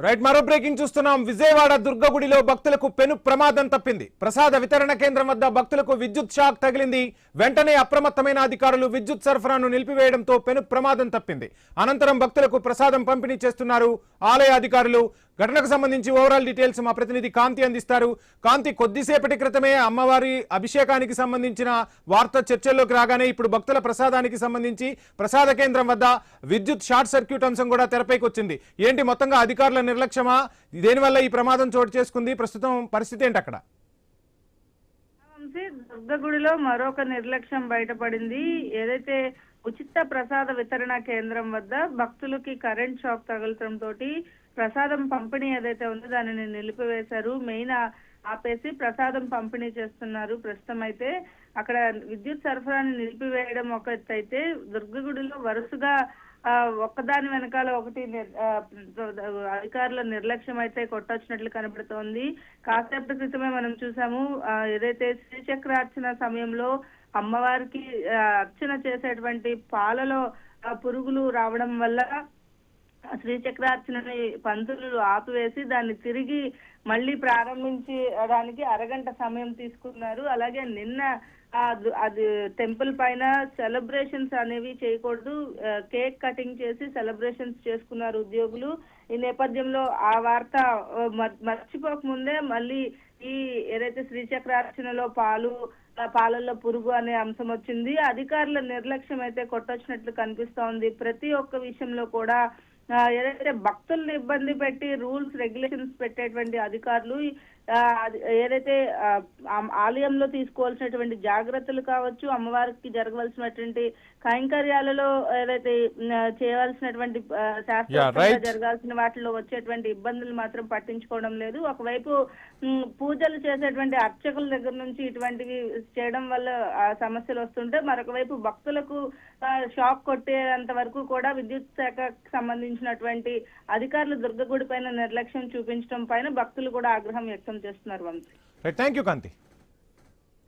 Right, మరో breaking చూస్తున్నాం. విజయవాడ దుర్గగుడిలో భక్తులకు పెను ప్రమాదం తప్పింది. ప్రసాద వితరణ కేంద్రం వద్ద భక్తులకు విద్యుత్ షాక్ తగిలింది. వెంటనే అప్రమత్తమైన అధికారులు విద్యుత్ సరఫరాను నిలిపివేయడంతో పెను ప్రమాదం తప్పింది. అనంతరం భక్తులకు ప్రసాదం పంపిణీ చేస్తున్నారు ఆలయ అధికారులు. ఘటనకు సంబంధించి ఓవరాల్ డీటెయిల్స్ మా ప్రతినిధి కాంతి అందిస్తారు. కాంతి, కొద్దిసేపటి క్రితమే అమ్మవారి అభిషేకానికి సంబంధించిన వార్త చర్చల్లోకి రాగానే ఇప్పుడు భక్తుల ప్రసాదానికి సంబంధించి ప్రసాద కేంద్రం వద్ద విద్యుత్ షార్ట్ సర్క్యూట్ అంశం కూడా తెరపైకి వచ్చింది. ఏంటి, మొత్తంగా అధికారుల నిర్లక్ష్యమా? దేనివల్ల ఈ ప్రమాదం చోటు చేసుకుంది? ప్రస్తుతం పరిస్థితి ఏంటి అక్కడ? దుర్గగుడిలో మరొక నిర్లక్ష్యం బయటపడింది. ఏదైతే ఉచిత ప్రసాద వితరణ కేంద్రం వద్ద భక్తులకి కరెంట్ షాక్ తగలటంతో ప్రసాదం పంపిణీ ఏదైతే ఉందో దానిని నిలిపివేశారు. మెయిన్ ఆపేసి ప్రసాదం పంపిణీ చేస్తున్నారు. ప్రస్తుతం అయితే అక్కడ విద్యుత్ సరఫరాని నిలిపివేయడం ఒక ఎత్తైతే దుర్గగుడిలో వరుసగా ఒక్కదాని వెనకాల ఒకటి అధికారుల నిర్లక్ష్యం అయితే కొట్టొచ్చినట్లు కనబడుతోంది. కాసేపటి క్రితమే మనం చూసాము, ఏదైతే శ్రీచక్రార్చన సమయంలో అమ్మవారికి అర్చన చేసేటువంటి పాలలో పురుగులు రావడం వల్ల శ్రీచక్రార్చనని పంతులు ఆపివేసి దాన్ని తిరిగి మళ్ళీ ప్రారంభించడానికి అరగంట సమయం తీసుకున్నారు. అలాగే నిన్న అది టెంపుల్ పైన సెలబ్రేషన్స్ అనేవి చేయకూడదు, కేక్ కటింగ్ చేసి సెలబ్రేషన్స్ చేసుకున్నారు ఉద్యోగులు. ఈ నేపథ్యంలో ఆ వార్త మర్చిపోకముందే మళ్ళీ ఈ ఏదైతే శ్రీచక్రార్చనలో పాలల్లో పురుగు అనే అంశం వచ్చింది. అధికారుల నిర్లక్ష్యం అయితే కొట్టొచ్చినట్లు కనిపిస్తోంది. ప్రతి ఒక్క విషయంలో కూడా ఏదైతే భక్తుల్ని ఇబ్బంది పెట్టి రూల్స్ రెగ్యులేషన్స్ పెట్టేటువంటి అధికారులు ఏదైతే ఆలయంలో తీసుకోవాల్సినటువంటి జాగ్రత్తలు కావచ్చు, అమ్మవారికి జరగవలసినటువంటి కైంకర్యాలలో ఏదైతే చేయవలసినటువంటి శాస్త్రీయంగా జరగాల్సిన వాటిలో వచ్చేటువంటి ఇబ్బందులు మాత్రం పట్టించుకోవడం లేదు. ఒకవైపు పూజలు చేసేటువంటి అర్చకుల దగ్గర నుంచి ఇటువంటివి చేయడం వల్ల సమస్యలు వస్తుంటే, మరొక వైపు భక్తులకు షాక్ కొట్టేంత వరకు కూడా విద్యుత్ శాఖకు సంబంధించినటువంటి అధికారులు దుర్గగుడి పైన నిర్లక్ష్యం చూపించడం పైన భక్తులు కూడా ఆగ్రహం వ్యక్తం చేస్తున్నారు. Thank you Kanthi.